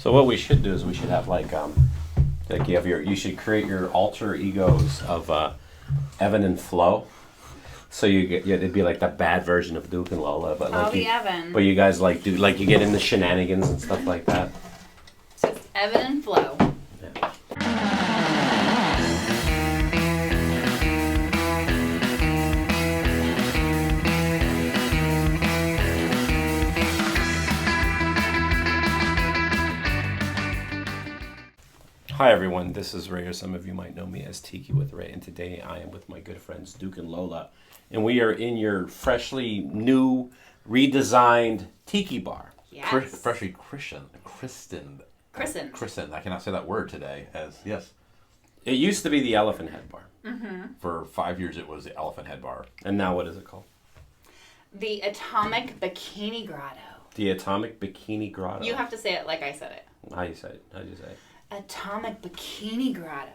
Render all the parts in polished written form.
So what we should do is we should have like you should create your alter egos of Evan and Flo. So it'd be like the bad version of Duke and Lola, but like I'll be Evan. But you guys like do like you get into shenanigans and stuff like that. So it's Evan and Flo. Yeah. Hi everyone, this is Ray, or some of you might know me as Tiki with Ray, and today I am with my good friends Duke and Lola, and we are in your freshly new, redesigned Tiki bar. Yes. Freshly christened. I cannot say that word today. Yes. It used to be the Elephant Head Bar. Mm-hmm. For 5 years, it was the Elephant Head Bar. And now what is it called? The Atomic Bikini Grotto. The Atomic Bikini Grotto. You have to say it like I said it. How do you say it? How do you say it? Atomic Bikini Grotto.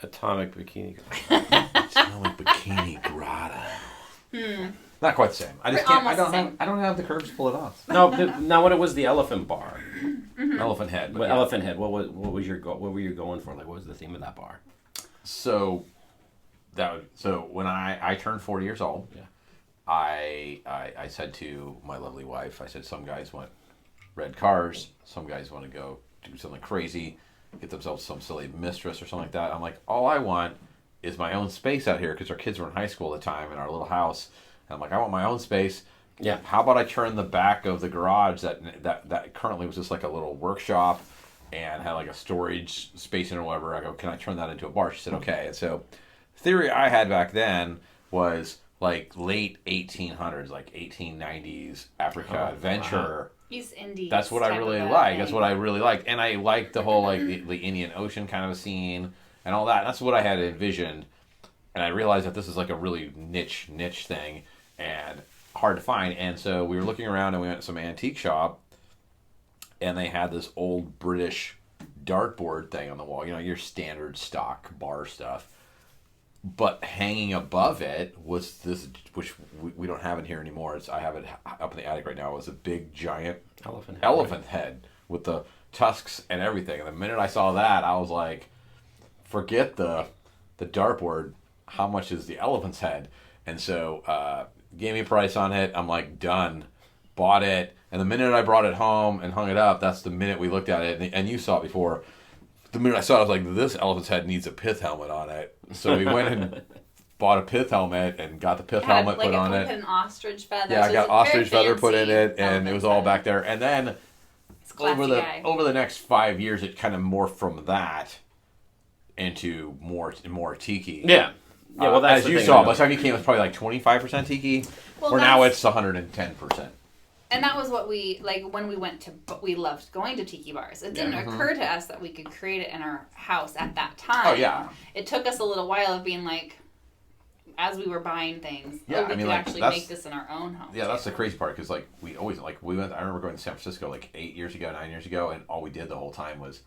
Atomic Bikini Grotto. Atomic Bikini Grotto. Not quite the same. I just can't. I don't have the curves to pull it off. No, now when it was the Elephant Bar. Mm-hmm. Elephant Head. But yeah. Elephant Head. What were you going for? Like, what was the theme of that bar? So when I turned 40 years old, yeah, I said to my lovely wife, I said, some guys want red cars, some guys want to go do something crazy, get themselves some silly mistress or something like that. I'm like, all I want is my own space out here, because our kids were in high school at the time in our little house. And I'm like, I want my own space. Yeah. How about I turn the back of the garage that currently was just like a little workshop and had like a storage space in or whatever. I go, can I turn that into a bar? She said, okay. And so the theory I had back then was like late 1800s, like 1890s Africa adventure. Wow. East Indies. That's what I really like. That's what I really liked. And I liked the whole like the Indian Ocean kind of a scene and all that. That's what I had envisioned. And I realized that this is like a really niche thing and hard to find. And so we were looking around and we went to some antique shop and they had this old British dartboard thing on the wall. You know, your standard stock bar stuff. But hanging above it was this, which we don't have in here anymore. I have it up in the attic right now. It was a big, giant elephant head with the tusks and everything. And the minute I saw that, I was like, forget the dartboard. How much is the elephant's head? And so gave me a price on it. I'm like, done. Bought it. And the minute I brought it home and hung it up, that's the minute we looked at it. And you saw it before. The minute I saw it, I was like, this elephant's head needs a pith helmet on it. So we went and bought a pith helmet and got the pith helmet put on it. Put an ostrich feather. Yeah, I got ostrich feather put in it, and it was all back there. And then over the next 5 years, it kind of morphed from that into more tiki. Yeah. Yeah, well, that's as you saw, by the time you came, it was probably like 25% tiki, where now it's 110%. And that was what we, like, when we went to, but we loved going to tiki bars. It didn't occur to us that we could create it in our house at that time. Oh, yeah. It took us a little while of being like, as we were buying things, we could actually make this in our own home. Yeah, that's the crazy part, because, like, we always, like, I remember going to San Francisco, like, 9 years ago, and all we did the whole time was,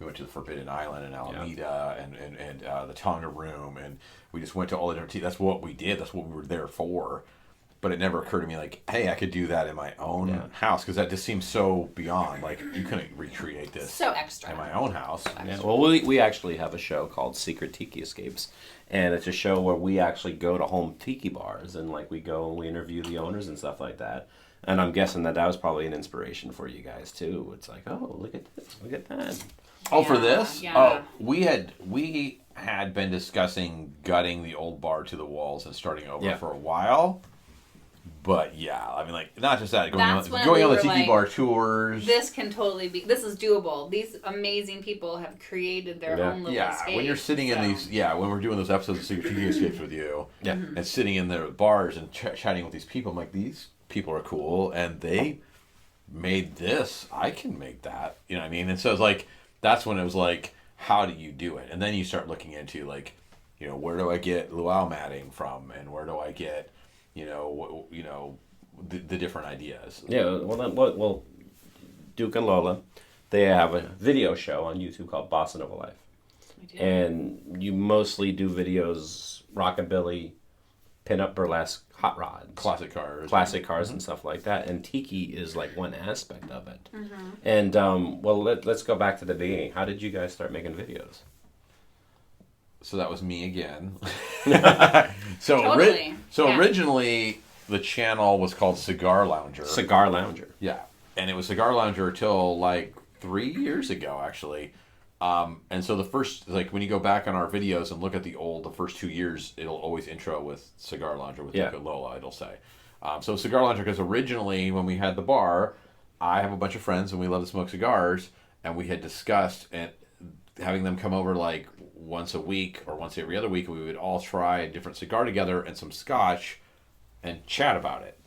we went to the Forbidden Island and Alameda and the Tonga Room, and we just went to all the different that's what we did. That's what we were there for. But it never occurred to me, like, hey, I could do that in my own house, because that just seems so beyond. Like, you couldn't recreate this so extra in my own house. Yeah, well, we actually have a show called Secret Tiki Escapes, and it's a show where we actually go to home tiki bars, and, like, we go and we interview the owners and stuff like that. And I'm guessing that was probably an inspiration for you guys, too. It's like, oh, look at this, look at that. Oh, for this? Yeah. Oh, we had been discussing gutting the old bar to the walls and starting over for a while. But yeah, I mean, like, not just that, going on the tiki bar tours. This can totally be. This is doable. These amazing people have created their own little escape. When you're sitting in these, when we're doing those episodes of Secret Tiki Escapes with you, and sitting in the bars and chatting with these people, I'm like, these people are cool, and they made this. I can make that. You know what I mean? And so it's like, that's when it was like, how do you do it? And then you start looking into, like, you know, where do I get luau matting from, and where do I get, the different ideas. Yeah, well, Duke and Lola, they have a video show on YouTube called BossaNova Life. And you mostly do videos, rockabilly, pinup burlesque hot rods, classic cars and stuff like that. And tiki is like one aspect of it. And well, let's go back to the beginning. How did you guys start making videos? So that was me again. Totally. Originally the channel was called Cigar Lounger. Cigar Lounger. Yeah, and it was Cigar Lounger till like 3 years ago, actually. And so the first, like when you go back on our videos and look at the first 2 years, it'll always intro with Cigar Lounger with Duke and Lola, it'll say. So Cigar Lounger, because originally when we had the bar, I have a bunch of friends and we love to smoke cigars, and we had discussed having them come over like once a week or once every other week, and we would all try a different cigar together and some scotch and chat about it.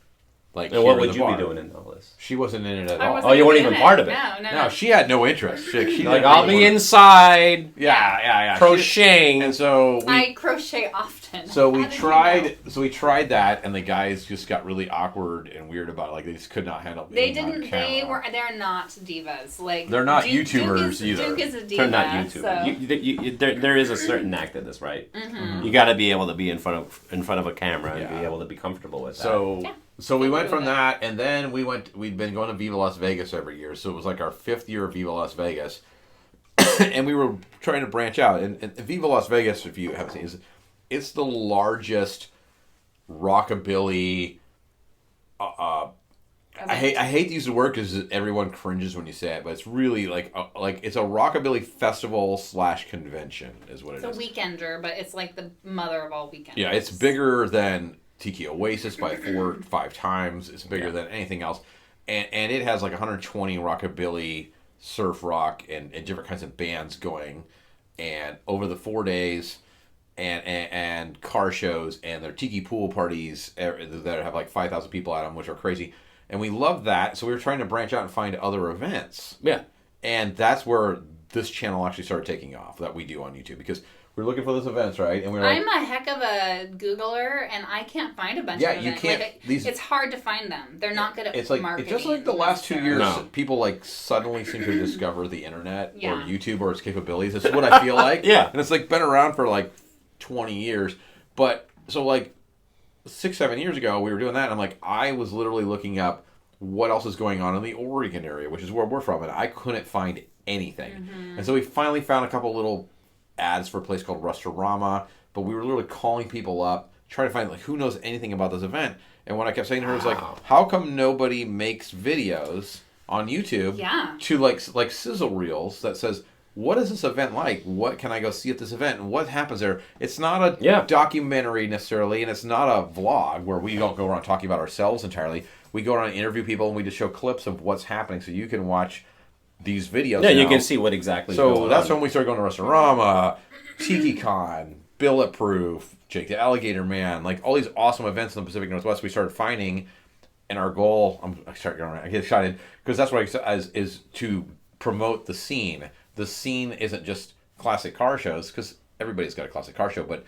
Like, and what would you be doing in all this? She wasn't in it at all. Oh, you weren't even part of it? No, she had no interest. She like, I'll be inside. Yeah. Crocheting. And so I crochet often. So we tried that, and the guys just got really awkward and weird about it. Like, they just could not handle it. They're not divas. Like, they're not YouTubers either. Duke is a diva. They're not YouTubers. So. There is a certain act to this, right? You got to be able to be in front of a camera and be able to be comfortable with that. So we went from that, and then we'd been going to Viva Las Vegas every year, so it was like our 5th year of Viva Las Vegas, and we were trying to branch out. And Viva Las Vegas, if you haven't seen, it's the largest rockabilly. I hate to use the word because everyone cringes when you say it, but it's really like it's a rockabilly festival / convention is what it is. It's a weekender, but it's like the mother of all weekenders. Yeah, it's bigger than Tiki Oasis by 4 or 5 times. It's bigger than anything else, and it has like 120 rockabilly, surf rock, and different kinds of bands going, and over the 4 days, and car shows, and their tiki pool parties that have like 5,000 people at them, which are crazy, and we love that. So we were trying to branch out and find other events. Yeah, and that's where this channel actually started taking off that we do on YouTube, because we're looking for those events, right? And I'm a heck of a Googler, and I can't find a bunch of events. Yeah, you can't. Like, it's hard to find them. They're not good at marketing. It's just like the last 2 years, people like suddenly seem to discover the internet or YouTube or its capabilities. That's what I feel like. Yeah. And it's like been around for like 20 years. But so like 6-7 years ago, we were doing that, and I'm like, I was literally looking up what else is going on in the Oregon area, which is where we're from, and I couldn't find anything. And so we finally found a couple little ads for a place called Rustorama, but we were literally calling people up trying to find like who knows anything about this event. And what I kept saying to her was like, how come nobody makes videos on YouTube to like sizzle reels that says, what is this event like? What can I go see at this event? And what happens there? It's not a documentary necessarily, and it's not a vlog where we don't go around talking about ourselves entirely. We go around and interview people, and we just show clips of what's happening, so you can watch these videos. Yeah, you can see what exactly is going on. So that's when we started going to Restaurama, TikiCon, Bulletproof, Jake the Alligator Man, like all these awesome events in the Pacific Northwest we started finding. And our goal, I get excited, because that's what is to promote the scene. The scene isn't just classic car shows, because everybody's got a classic car show, but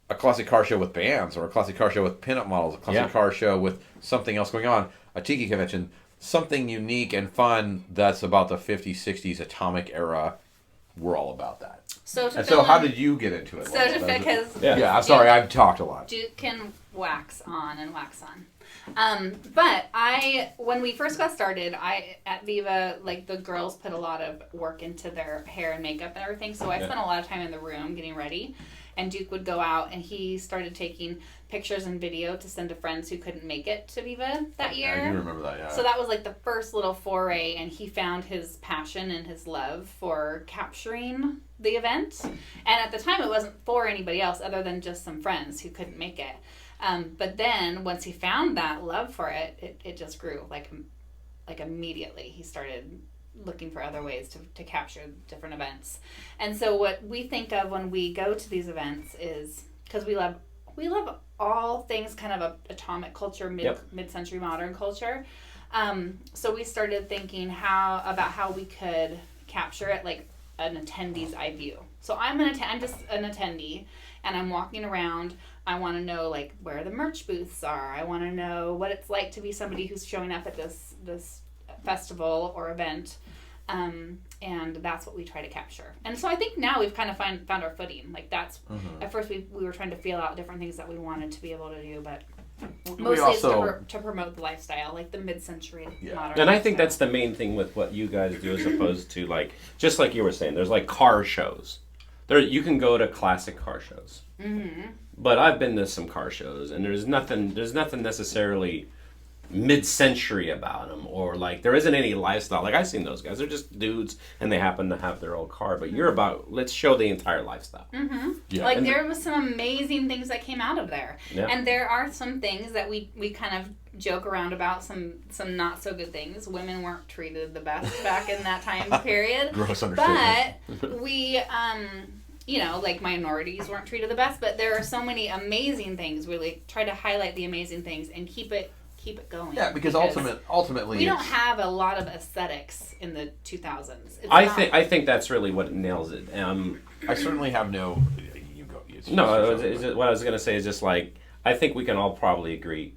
a classic car show with bands, or a classic car show with pinup models, a classic car show with something else going on, a tiki convention, something unique and fun that's about the 50s, 60s Atomic era. We're all about that. So how did you get into it? I'm sorry, I've talked a lot. Duke can wax on and wax on. But when we first got started, at Viva, like the girls put a lot of work into their hair and makeup and everything. So I spent a lot of time in the room getting ready. And Duke would go out, and he started taking pictures and video to send to friends who couldn't make it to Viva that year. I do remember that, yeah. So that was like the first little foray, and he found his passion and his love for capturing the event. And at the time, it wasn't for anybody else other than just some friends who couldn't make it. But then once he found that love for it, it just grew like immediately. He started looking for other ways to capture different events. And so what we think of when we go to these events is, because we love all things kind of atomic culture, mid-century modern culture. So we started thinking about how we could capture it like an attendee's eye view. So I'm just an attendee, and I'm walking around. I want to know like where the merch booths are. I want to know what it's like to be somebody who's showing up at this festival or event. And that's what we try to capture. And so I think now we've kind of found our footing. Like that's, at first we were trying to feel out different things that we wanted to be able to do, but mostly it's to promote the lifestyle, like the mid-century modern. And I think that's the main thing with what you guys do, as opposed to like, just like you were saying, there's like car shows. There, you can go to classic car shows. But I've been to some car shows, and there's nothing necessarily mid-century about them, or like there isn't any lifestyle. Like I've seen those guys; they're just dudes, and they happen to have their old car. But you're about, let's show the entire lifestyle. Like and there was some amazing things that came out of there, and there are some things that we kind of joke around about. Some not so good things. Women weren't treated the best back in that time period. Gross understatement. But we you know, like minorities weren't treated the best. But there are so many amazing things. We like try to highlight the amazing things and keep it going. Yeah, because ultimately we don't have a lot of aesthetics in the 2000s. I think that's really what nails it. I certainly have no. You go. What I was gonna say is just like, I think we can all probably agree.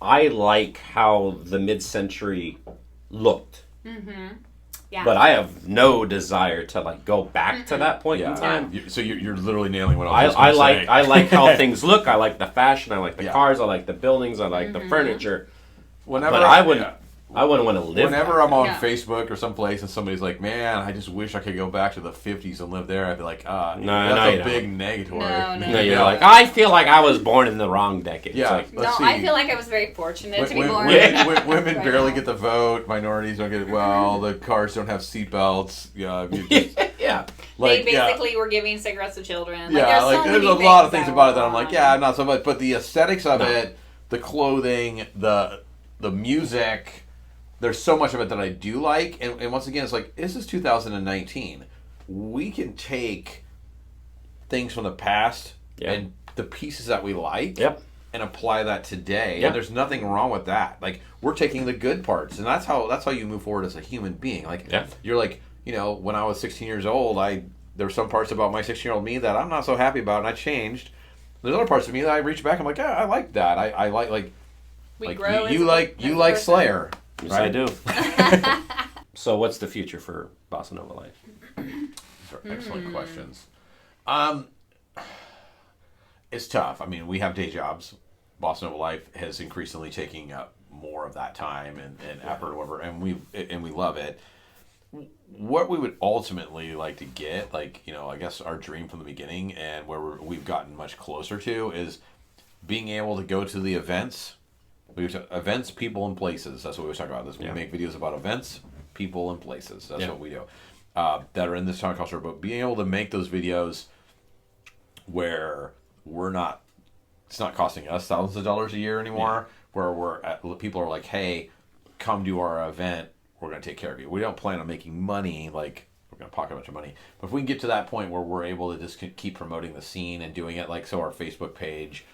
I like how the mid-century looked. Yeah. But I have no desire to like go back to that point in time. So you're literally nailing what I was going to say. I like how things look. I like the fashion. I like the cars. I like the buildings. I like the furniture. But I wouldn't want to live. Whenever I'm on Facebook or someplace and somebody's like, "Man, I just wish I could go back to the '50s and live there," I'd be like, that's a big negatory. No, you're like, I feel like I was born in the wrong decade. Yeah, like, I feel like I was very fortunate to be born. Women barely get the vote. Minorities don't get it. Well, the cars don't have seatbelts. Yeah. Like, they basically were giving cigarettes to children. There's a lot of things about it that I'm like, not so much. But the aesthetics of it, the clothing, the music. There's so much of it that I do like, and once again, it's like, this is 2019. We can take things from the past and the pieces that we like and apply that today, and there's nothing wrong with that. Like, we're taking the good parts, and that's how you move forward as a human being. Like, you're like, when I was 16 years old, there were some parts about my 16-year-old me that I'm not so happy about, and I changed. There's other parts of me that I reach back, I'm like, I like that. I like we grow. You like Slayer. Yes, right? I do. So what's the future for BossaNova Life? These are excellent questions. It's tough. I mean, we have day jobs. BossaNova Life has increasingly taken up more of that time and effort or whatever, and we love it. What we would ultimately like to get, I guess our dream from the beginning and where we've gotten much closer to, is being able to go to the events. Events, people, and places. That's what we were talking about. We make videos about events, people, and places. That's what we do. That are in this town culture. But being able to make those videos where it's not costing us thousands of dollars a year anymore. Where people are like, hey, come to our event. We're going to take care of you. We don't plan on making money. Like, we're going to pocket a bunch of money. But if we can get to that point where we're able to just keep promoting the scene and doing it, like, so our Facebook page.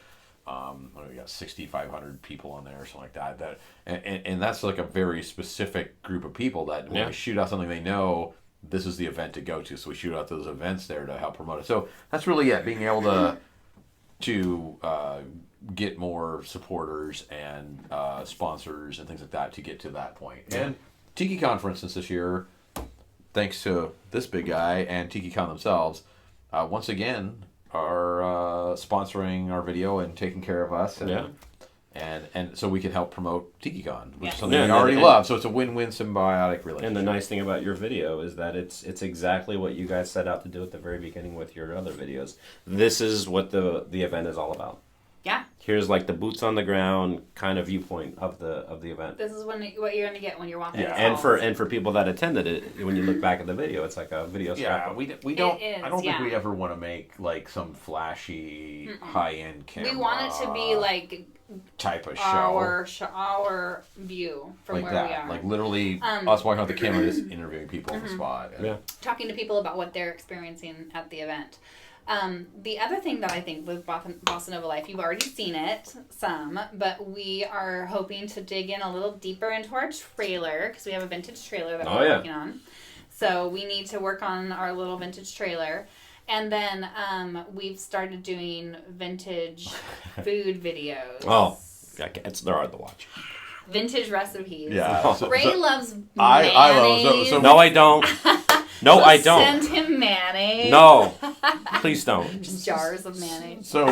We got 6,500 people on there or something like that. And that's like a very specific group of people that when we shoot out something, they know this is the event to go to. So we shoot out those events there to help promote it. So that's really it, being able to get more supporters and sponsors and things like that to get to that point. And TikiCon, for instance, this year, thanks to this big guy and TikiCon themselves, once again, are sponsoring our video and taking care of us, and so we can help promote TikiCon, which is something we already love. So it's a win-win symbiotic relationship. And the nice thing about your video is that it's exactly what you guys set out to do at the very beginning with your other videos. This is what the event is all about. Yeah. Here's like the boots on the ground kind of viewpoint of the event. This is what you're going to get when you're walking. Yeah, and for people that attended it, when you look back at the video, it's like a video scrapbook. We don't. I don't think we ever want to make like some flashy high-end camera. We want it to be like type of show. Our view from like where that. we are. Like literally us walking out the camera, just interviewing people on the spot. Talking to people about what they're experiencing at the event. The other thing that I think with BossaNova Life, you've already seen it some, but we are hoping to dig in a little deeper into our trailer, because we have a vintage trailer that we're working on. So we need to work on our little vintage trailer. And then we've started doing vintage food videos. Oh, they're hard to watch. vintage recipes. Yeah. Ray loves mayonnaise. I love so No, I don't. No, I don't. Send him mayonnaise. No, please don't. Just jars of mayonnaise. So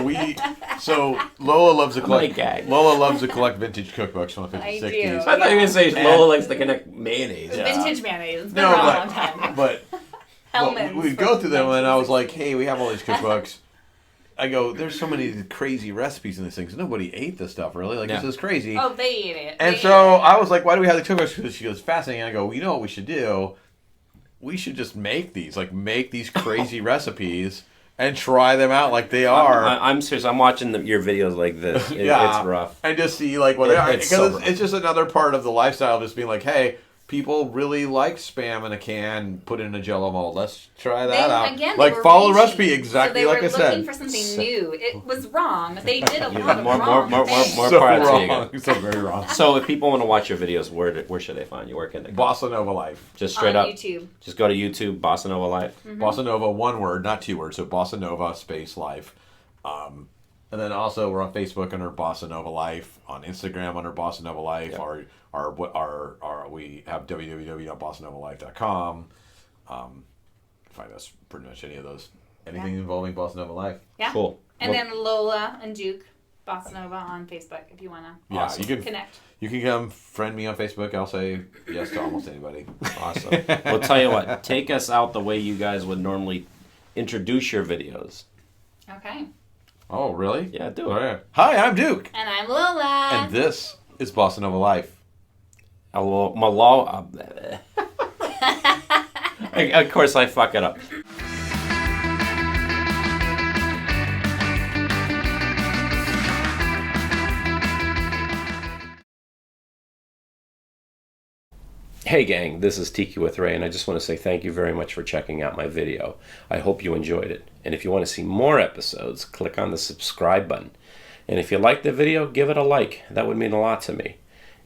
Lola loves to collect. gag. Lola loves to collect vintage cookbooks from the 50s, I 60s. do. I thought you were gonna say Lola likes to connect mayonnaise. Vintage mayonnaise. It's been No, around a long time. But Hellman's we'd from go through them, and I was 1960s. like, "Hey, we have all these cookbooks." I go, "There's so many crazy recipes in these things. Nobody ate this stuff, really. Like, Yeah. this is crazy." Oh, they ate it. And They so ate it. I was like, "Why do we have the cookbooks?" Because she goes, "Fascinating." I go, well, "You know what we should do? We should just make these, like, make these crazy recipes and try them out like they are." I'm serious. I'm watching your videos like this. Yeah. It's rough. And just see like what they are, It's because so it's just another part of the lifestyle. Just being like, hey, people really like Spam in a can, put it in a Jello mold. Let's try that out. Again, like they were follow the reaching. recipe exactly so like I they were looking said. for something new. It was wrong. They did a Yeah, lot of wrong things. more So parts here you wrong, go. so very wrong. So if people want to watch your videos, where should they find you? Where can they go? BossaNova Life, Just straight On up. YouTube. Just go to YouTube, BossaNova Life. BossaNova, one word, not two words. So BossaNova space Life. And then also we're on Facebook under BossaNova Life, on Instagram under BossaNova Life, Yep. we have www.bossanovalife.com. Find us pretty much any of those. Anything involving BossaNova Life. Yeah. Cool. And Well, then Lola and Duke, BossaNova on Facebook if you want to Yeah, Awesome. you can connect. You can come friend me on Facebook. I'll say yes to almost anybody. awesome. We'll tell you what. Take us out the way you guys would normally introduce your videos. Okay. Oh, really? Yeah, do it. All right. Hi, I'm Duke. And I'm Lola. And this is BossaNova Life. Of course, I fuck it up. Hey gang, this is Tiki with Ray, and I just want to say thank you very much for checking out my video. I hope you enjoyed it. And if you want to see more episodes, click on the subscribe button. And if you liked the video, give it a like. That would mean a lot to me.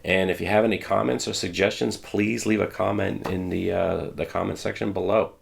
And if you have any comments or suggestions, please leave a comment in the comment section below.